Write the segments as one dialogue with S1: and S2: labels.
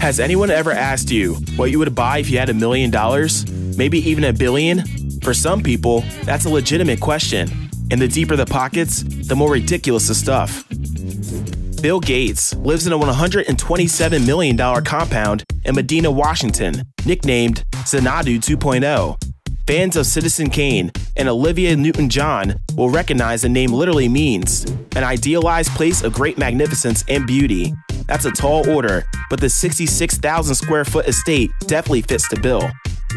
S1: Has anyone ever asked you what you would buy if you had $1 million? Maybe even $1 billion? For some people, that's a legitimate question. And the deeper the pockets, the more ridiculous the stuff. Bill Gates lives in a $127 million compound in Medina, Washington, nicknamed Xanadu 2.0. Fans of Citizen Kane and Olivia Newton-John will recognize the name literally means an idealized place of great magnificence and beauty. That's a tall order, but the 66,000 square foot estate definitely fits the bill.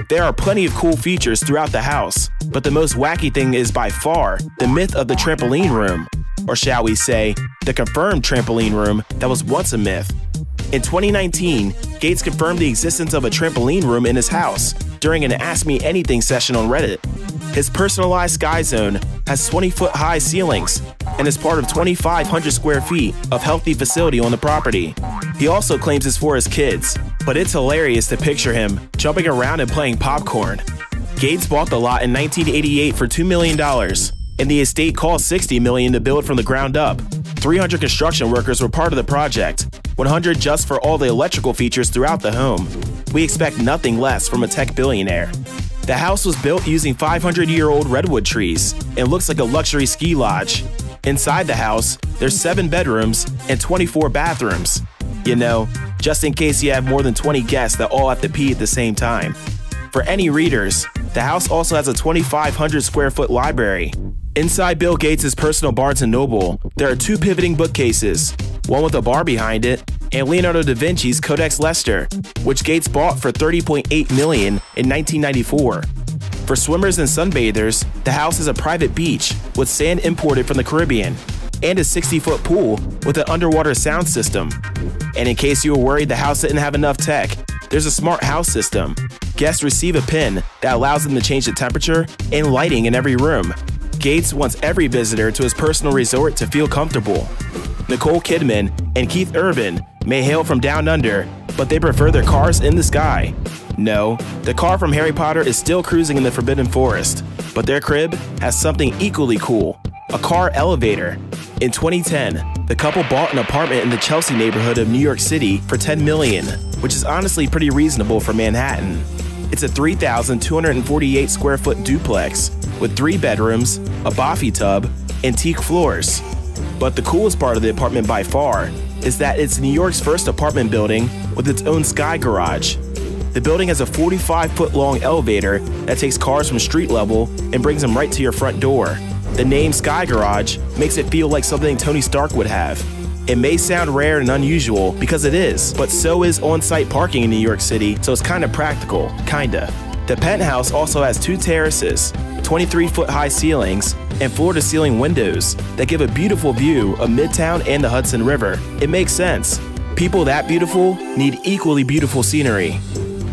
S1: There are plenty of cool features throughout the house, but the most wacky thing is by far the myth of the trampoline room. Or shall we say, the confirmed trampoline room that was once a myth. In 2019, Gates confirmed the existence of a trampoline room in his house during an Ask Me Anything session on Reddit. His personalized Sky Zone has 20-foot-high ceilings and is part of 2,500 square feet of healthy facility on the property. He also claims it's for his kids, but it's hilarious to picture him jumping around and playing popcorn. Gates bought the lot in 1988 for $2 million, and the estate cost $60 million to build from the ground up. 300 construction workers were part of the project, 100 just for all the electrical features throughout the home. We expect nothing less from a tech billionaire. The house was built using 500-year-old redwood trees and looks like a luxury ski lodge. Inside the house, there's 7 bedrooms and 24 bathrooms. You know, just in case you have more than 20 guests that all have to pee at the same time. For any readers, the house also has a 2,500 square foot library. Inside Bill Gates' personal Barnes & Noble, there are 2 pivoting bookcases, one with a bar behind it, and Leonardo da Vinci's Codex Leicester, which Gates bought for $30.8 million in 1994. For swimmers and sunbathers, the house is a private beach with sand imported from the Caribbean, and a 60-foot pool with an underwater sound system. And in case you were worried the house didn't have enough tech, there's a smart house system. Guests receive a pin that allows them to change the temperature and lighting in every room. Gates wants every visitor to his personal resort to feel comfortable. Nicole Kidman and Keith Urban may hail from down under, but they prefer their cars in the sky. No, the car from Harry Potter is still cruising in the Forbidden Forest, but their crib has something equally cool, a car elevator. In 2010, the couple bought an apartment in the Chelsea neighborhood of New York City for $10 million, which is honestly pretty reasonable for Manhattan. It's a 3,248 square foot duplex with 3 bedrooms, a boffy tub, and teak floors. But the coolest part of the apartment by far is that it's New York's first apartment building with its own sky garage. The building has a 45-foot-long elevator that takes cars from street level and brings them right to your front door. The name Sky Garage makes it feel like something Tony Stark would have. It may sound rare and unusual because it is, but so is on-site parking in New York City, so it's kinda practical, kinda. The penthouse also has 2 terraces, 23-foot-high ceilings, and floor-to-ceiling windows that give a beautiful view of Midtown and the Hudson River. It makes sense. People that beautiful need equally beautiful scenery.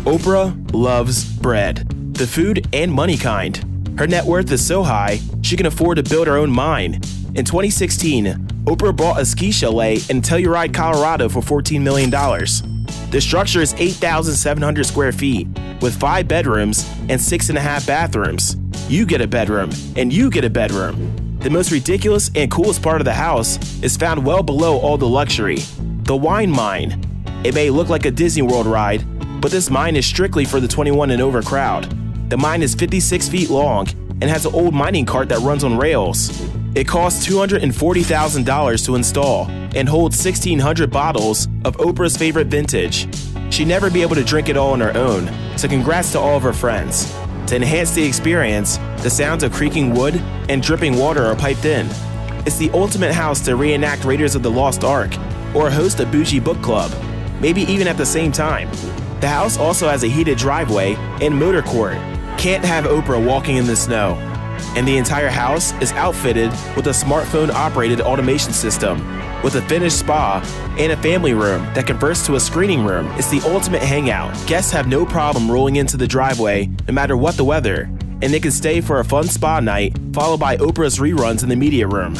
S1: Oprah loves bread, the food and money kind. Her net worth is so high, she can afford to build her own mine. In 2016, Oprah bought a ski chalet in Telluride, Colorado for $14 million. The structure is 8,700 square feet, with 5 bedrooms and 6.5 bathrooms. You get a bedroom, and you get a bedroom. The most ridiculous and coolest part of the house is found well below all the luxury, the wine mine. It may look like a Disney World ride, but this mine is strictly for the 21 and over crowd. The mine is 56 feet long and has an old mining cart that runs on rails. It costs $240,000 to install and holds 1,600 bottles of Oprah's favorite vintage. She'd never be able to drink it all on her own, so congrats to all of her friends. To enhance the experience, the sounds of creaking wood and dripping water are piped in. It's the ultimate house to reenact Raiders of the Lost Ark or host a bougie book club, maybe even at the same time. The house also has a heated driveway and motor court. Can't have Oprah walking in the snow. And the entire house is outfitted with a smartphone-operated automation system, with a finished spa and a family room that converts to a screening room. It's the ultimate hangout. Guests have no problem rolling into the driveway no matter what the weather, and they can stay for a fun spa night followed by Oprah's reruns in the media room.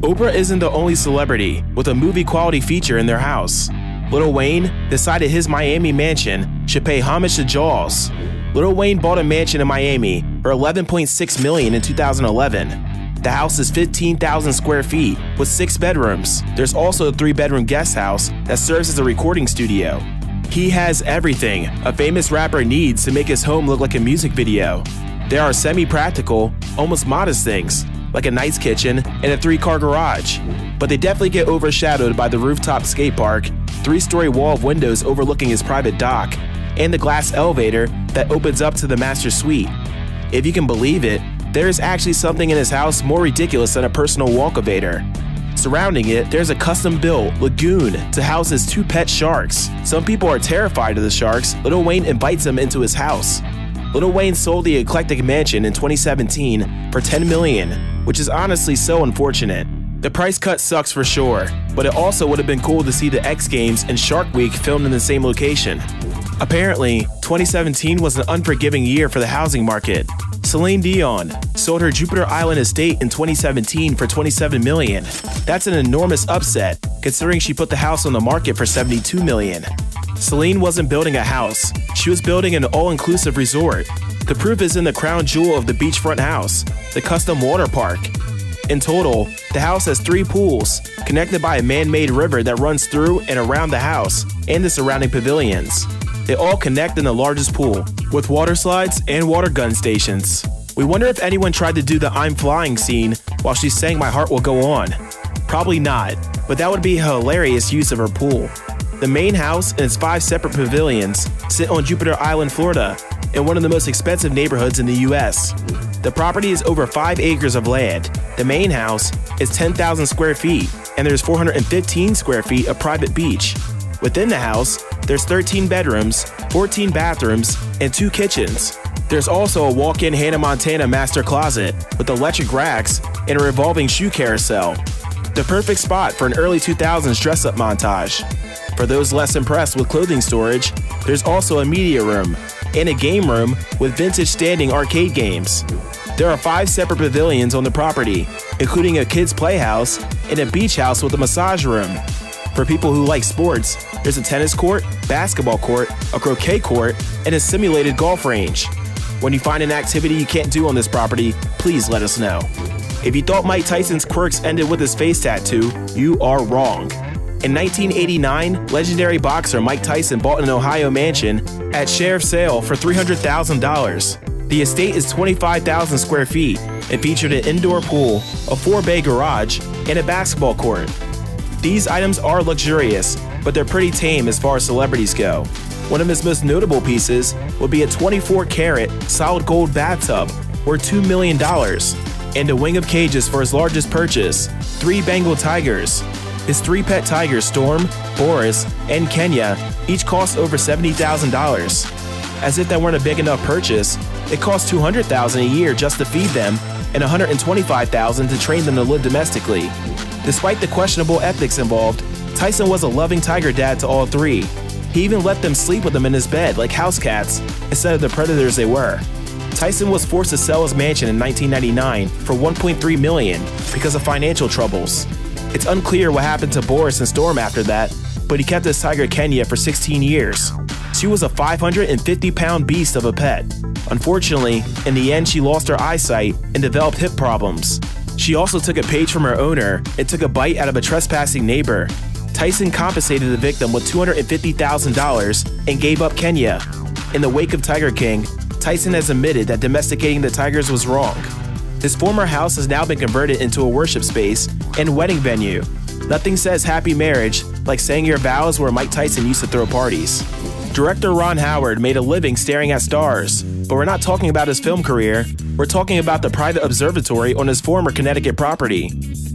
S1: Oprah isn't the only celebrity with a movie-quality feature in their house. Lil Wayne decided his Miami mansion should pay homage to Jaws. Lil Wayne bought a mansion in Miami for $11.6 million in 2011. The house is 15,000 square feet with 6 bedrooms. There's also a 3-bedroom guest house that serves as a recording studio. He has everything a famous rapper needs to make his home look like a music video. There are semi-practical, almost modest things, like a nice kitchen and a 3-car garage, but they definitely get overshadowed by the rooftop skate park, 3-story wall of windows overlooking his private dock, and the glass elevator that opens up to the master suite. If you can believe it, there is actually something in his house more ridiculous than a personal walk-elevator. Surrounding it, there's a custom-built lagoon to house his 2 pet sharks. Some people are terrified of the sharks. Lil Wayne invites them into his house. Lil Wayne sold the eclectic mansion in 2017 for $10 million, which is honestly so unfortunate. The price cut sucks for sure, but it also would have been cool to see the X Games and Shark Week filmed in the same location. Apparently, 2017 was an unforgiving year for the housing market. Celine Dion sold her Jupiter Island estate in 2017 for $27 million. That's an enormous upset, considering she put the house on the market for $72 million. Celine wasn't building a house, she was building an all-inclusive resort. The proof is in the crown jewel of the beachfront house, the custom Waterpark. In total, the house has 3 pools, connected by a man-made river that runs through and around the house and the surrounding pavilions. They all connect in the largest pool, with water slides and water gun stations. We wonder if anyone tried to do the "I'm flying" scene while she sang "My Heart Will Go On." Probably not, but that would be a hilarious use of her pool. The main house and its 5 separate pavilions sit on Jupiter Island, Florida, in one of the most expensive neighborhoods in the US. The property is over 5 acres of land. The main house is 10,000 square feet, and there's 415 square feet of private beach. Within the house, there's 13 bedrooms, 14 bathrooms, and 2 kitchens. There's also a walk-in Hannah Montana master closet with electric racks and a revolving shoe carousel. The perfect spot for an early 2000s dress-up montage. For those less impressed with clothing storage, there's also a media room and a game room with vintage standing arcade games. There are 5 separate pavilions on the property, including a kids' playhouse and a beach house with a massage room. For people who like sports, there's a tennis court, basketball court, a croquet court, and a simulated golf range. When you find an activity you can't do on this property, please let us know. If you thought Mike Tyson's quirks ended with his face tattoo, you are wrong. In 1989, legendary boxer Mike Tyson bought an Ohio mansion at sheriff's sale for $300,000. The estate is 25,000 square feet and featured an indoor pool, a 4-bay garage, and a basketball court. These items are luxurious, but they're pretty tame as far as celebrities go. One of his most notable pieces would be a 24-karat solid gold bathtub worth $2 million, and a wing of cages for his largest purchase, 3 Bengal tigers. His 3 pet tigers, Storm, Boris, and Kenya, each cost over $70,000. As if that weren't a big enough purchase, it costs $200,000 a year just to feed them and $125,000 to train them to live domestically. Despite the questionable ethics involved, Tyson was a loving tiger dad to all 3. He even let them sleep with him in his bed like house cats instead of the predators they were. Tyson was forced to sell his mansion in 1999 for $1.3 million because of financial troubles. It's unclear what happened to Boris and Storm after that, but he kept his tiger Kenya for 16 years. She was a 550-pound beast of a pet. Unfortunately, in the end she lost her eyesight and developed hip problems. She also took a page from her owner and took a bite out of a trespassing neighbor. Tyson compensated the victim with $250,000 and gave up Kenya. In the wake of Tiger King, Tyson has admitted that domesticating the tigers was wrong. His former house has now been converted into a worship space and wedding venue. Nothing says happy marriage like saying your vows where Mike Tyson used to throw parties. Director Ron Howard made a living staring at stars, but we're not talking about his film career, we're talking about the private observatory on his former Connecticut property.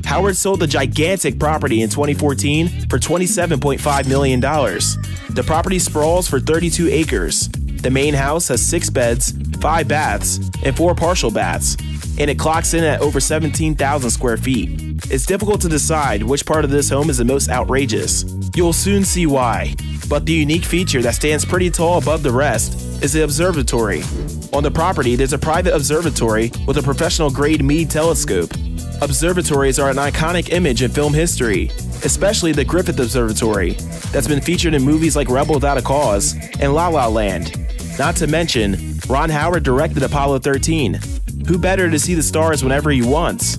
S1: Howard sold the gigantic property in 2014 for $27.5 million. The property sprawls for 32 acres. The main house has 6 beds, 5 baths, and 4 partial baths, and it clocks in at over 17,000 square feet. It's difficult to decide which part of this home is the most outrageous. You'll soon see why. But the unique feature that stands pretty tall above the rest is the observatory. On the property, there's a private observatory with a professional-grade Meade telescope. Observatories are an iconic image in film history, especially the Griffith Observatory, that's been featured in movies like Rebel Without a Cause and La La Land. Not to mention, Ron Howard directed Apollo 13. Who better to see the stars whenever he wants?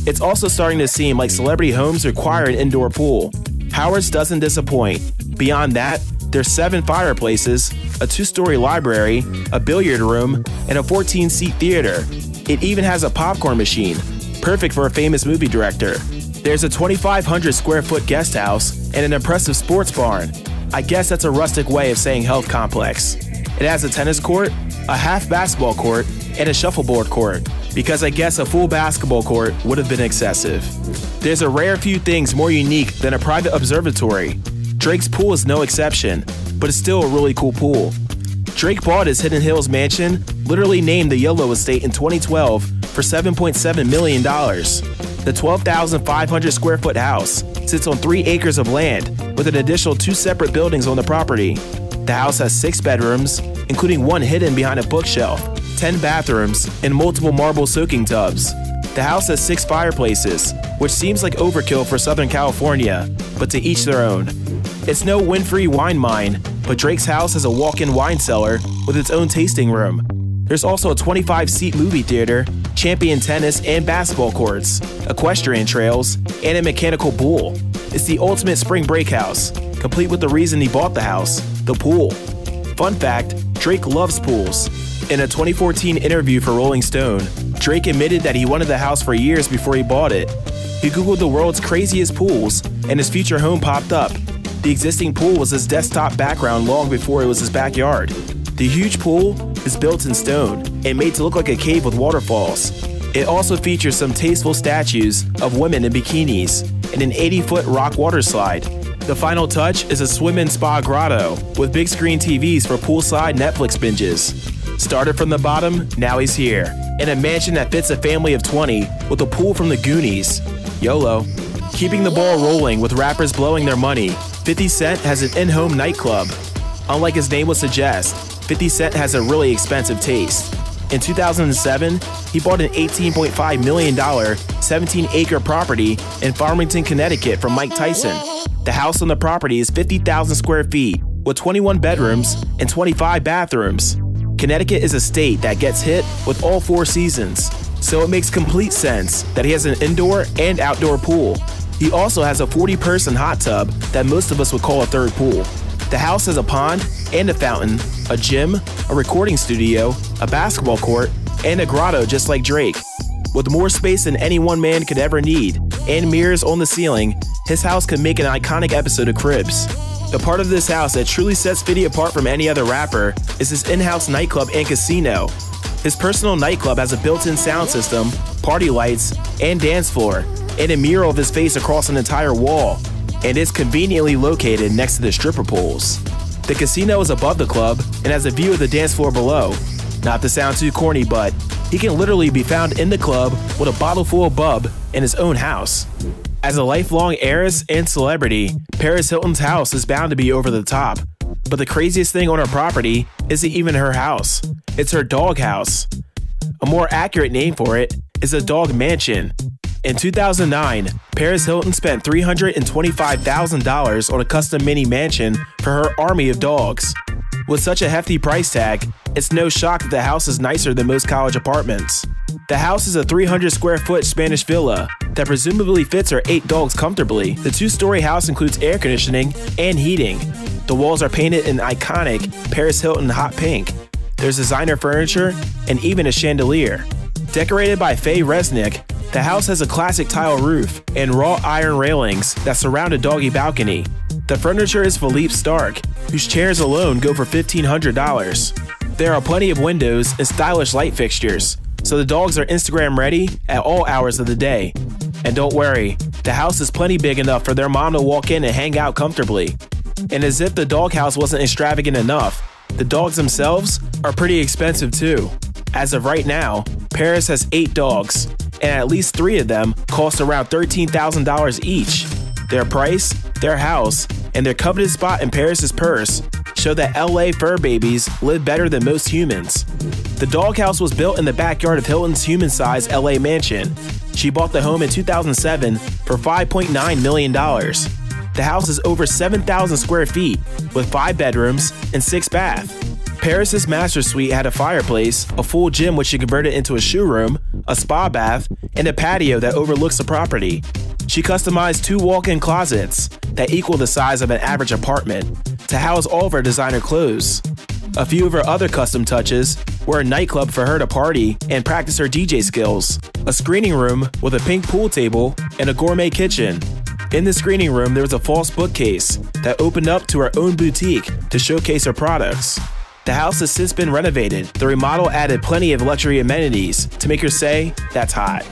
S1: It's also starting to seem like celebrity homes require an indoor pool. Howard's doesn't disappoint. Beyond that, There's 7 fireplaces, a 2-story library, a billiard room, and a 14-seat theater. It even has a popcorn machine, perfect for a famous movie director. There's a 2,500 square foot guest house and an impressive sports barn. I guess that's a rustic way of saying health complex. It has a tennis court, a half basketball court, and a shuffleboard court, because I guess a full basketball court would have been excessive. There's a rare few things more unique than a private observatory. Drake's pool is no exception, but it's still a really cool pool. Drake bought his Hidden Hills mansion, literally named the YOLO Estate, in 2012 for $7.7 million. The 12,500 square foot house sits on 3 acres of land with an additional 2 separate buildings on the property. The house has 6 bedrooms, including one hidden behind a bookshelf, 10 bathrooms, and multiple marble soaking tubs. The house has 6 fireplaces, which seems like overkill for Southern California, but to each their own. It's no Winfrey wine mine, but Drake's house has a walk-in wine cellar with its own tasting room. There's also a 25-seat movie theater, champion tennis and basketball courts, equestrian trails, and a mechanical pool. It's the ultimate spring break house, complete with the reason he bought the house, the pool. Fun fact, Drake loves pools. In a 2014 interview for Rolling Stone, Drake admitted that he wanted the house for years before he bought it. He googled the world's craziest pools, and his future home popped up. The existing pool was his desktop background long before it was his backyard. The huge pool is built in stone and made to look like a cave with waterfalls. It also features some tasteful statues of women in bikinis and an 80-foot rock water slide. The final touch is a swim and spa grotto with big screen TVs for poolside Netflix binges. Started from the bottom, now he's here, in a mansion that fits a family of 20 with a pool from the Goonies. YOLO. Keeping the ball rolling with rappers blowing their money, 50 Cent has an in-home nightclub. Unlike his name would suggest, 50 Cent has a really expensive taste. In 2007, he bought an $18.5 million, 17-acre property in Farmington, Connecticut from Mike Tyson. The house on the property is 50,000 square feet with 21 bedrooms and 25 bathrooms. Connecticut is a state that gets hit with all 4 seasons, so it makes complete sense that he has an indoor and outdoor pool. He also has a 40-person hot tub that most of us would call a third pool. The house has a pond and a fountain, a gym, a recording studio, a basketball court, and a grotto just like Drake. With more space than any one man could ever need, and mirrors on the ceiling, his house could make an iconic episode of Cribs. The part of this house that truly sets 50 apart from any other rapper is his in-house nightclub and casino. His personal nightclub has a built-in sound system, party lights, and dance floor, and a mural of his face across an entire wall, and is conveniently located next to the stripper poles. The casino is above the club and has a view of the dance floor below. Not to sound too corny, but he can literally be found in the club with a bottle full of bub in his own house. As a lifelong heiress and celebrity, Paris Hilton's house is bound to be over the top. But the craziest thing on her property isn't even her house. It's her dog house. A more accurate name for it is a dog mansion. In 2009, Paris Hilton spent $325,000 on a custom mini mansion for her army of dogs. With such a hefty price tag, it's no shock that the house is nicer than most college apartments. The house is a 300 square foot Spanish villa that presumably fits her 8 dogs comfortably. The 2-story house includes air conditioning and heating. The walls are painted in iconic Paris Hilton hot pink. There's designer furniture and even a chandelier. Decorated by Faye Resnick, the house has a classic tile roof and wrought iron railings that surround a doggy balcony. The furniture is Philippe Stark, whose chairs alone go for $1,500. There are plenty of windows and stylish light fixtures, so the dogs are Instagram ready at all hours of the day. And don't worry, the house is plenty big enough for their mom to walk in and hang out comfortably. And as if the doghouse wasn't extravagant enough, the dogs themselves are pretty expensive too. As of right now, Paris has 8 dogs, and at least 3 of them cost around $13,000 each. Their price, their house, and their coveted spot in Paris's purse show that LA fur babies live better than most humans. The doghouse was built in the backyard of Hilton's human-sized LA mansion. She bought the home in 2007 for $5.9 million. The house is over 7,000 square feet with 5 bedrooms and 6 baths. Paris's master suite had a fireplace, a full gym which she converted into a shoe room, a spa bath, and a patio that overlooks the property. She customized 2 walk-in closets that equal the size of an average apartment to house all of her designer clothes. A few of her other custom touches were a nightclub for her to party and practice her DJ skills, a screening room with a pink pool table, and a gourmet kitchen. In the screening room, there was a false bookcase that opened up to her own boutique to showcase her products. The house has since been renovated. The remodel added plenty of luxury amenities to make her say, "That's hot."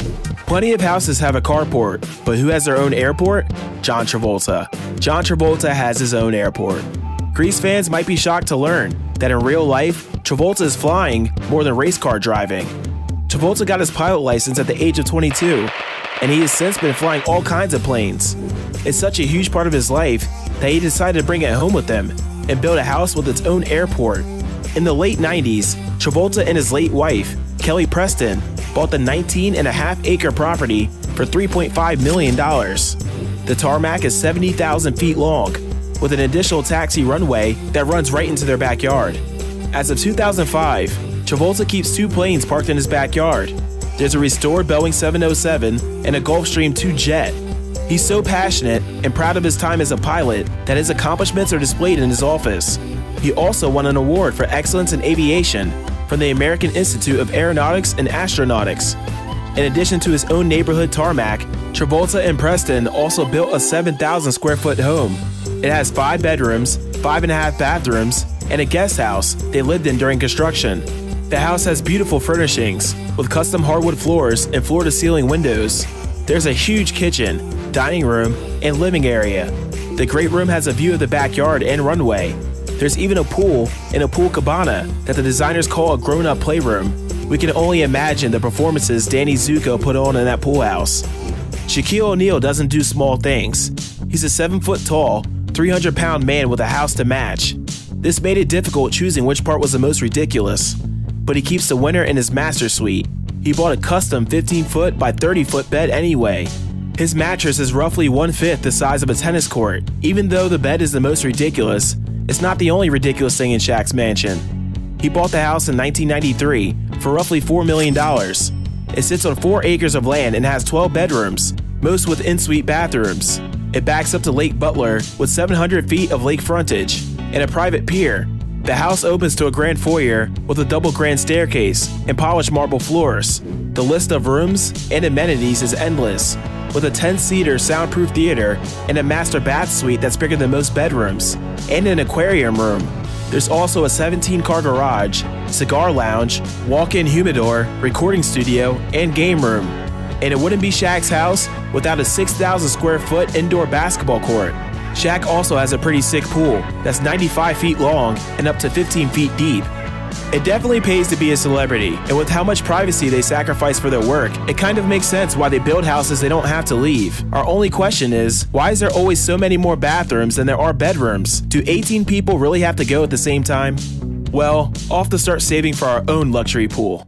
S1: Plenty of houses have a carport, but who has their own airport? John Travolta. John Travolta has his own airport. Grease fans might be shocked to learn that in real life, Travolta is flying more than race car driving. Travolta got his pilot license at the age of 22, and he has since been flying all kinds of planes. It's such a huge part of his life that he decided to bring it home with him and build a house with its own airport. In the late 90s, Travolta and his late wife, Kelly Preston, bought the 19.5-acre property for $3.5 million. The tarmac is 70,000 feet long, with an additional taxi runway that runs right into their backyard. As of 2005, Travolta keeps 2 planes parked in his backyard. There's a restored Boeing 707 and a Gulfstream II jet. He's so passionate and proud of his time as a pilot that his accomplishments are displayed in his office. He also won an award for excellence in aviation from the American Institute of Aeronautics and Astronautics. In addition to his own neighborhood tarmac, Travolta and Preston also built a 7,000 square foot home. It has 5 bedrooms, 5.5 bathrooms, and a guest house they lived in during construction. The house has beautiful furnishings with custom hardwood floors and floor-to-ceiling windows. There's a huge kitchen, dining room, and living area. The great room has a view of the backyard and runway. There's even a pool and a pool cabana that the designers call a grown-up playroom. We can only imagine the performances Danny Zuko put on in that pool house. Shaquille O'Neal doesn't do small things. He's a 7-foot-tall, 300-pound man with a house to match. This made it difficult choosing which part was the most ridiculous. But he keeps the winner in his master suite. He bought a custom 15-foot by 30-foot bed anyway. His mattress is roughly 1/5 the size of a tennis court. Even though the bed is the most ridiculous, it's not the only ridiculous thing in Shaq's mansion. He bought the house in 1993 for roughly $4 million. It sits on 4 acres of land and has 12 bedrooms, most with en-suite bathrooms. It backs up to Lake Butler with 700 feet of lake frontage and a private pier. The house opens to a grand foyer with a double grand staircase and polished marble floors. The list of rooms and amenities is endless, with a 10-seater soundproof theater and a master bath suite that's bigger than most bedrooms, and an aquarium room. There's also a 17-car garage, cigar lounge, walk-in humidor, recording studio, and game room. And it wouldn't be Shaq's house without a 6,000 square foot indoor basketball court. Shaq also has a pretty sick pool that's 95 feet long and up to 15 feet deep. It definitely pays to be a celebrity, and with how much privacy they sacrifice for their work, it kind of makes sense why they build houses they don't have to leave. Our only question is, why is there always so many more bathrooms than there are bedrooms? Do 18 people really have to go at the same time? Well, I'll have to start saving for our own luxury pool.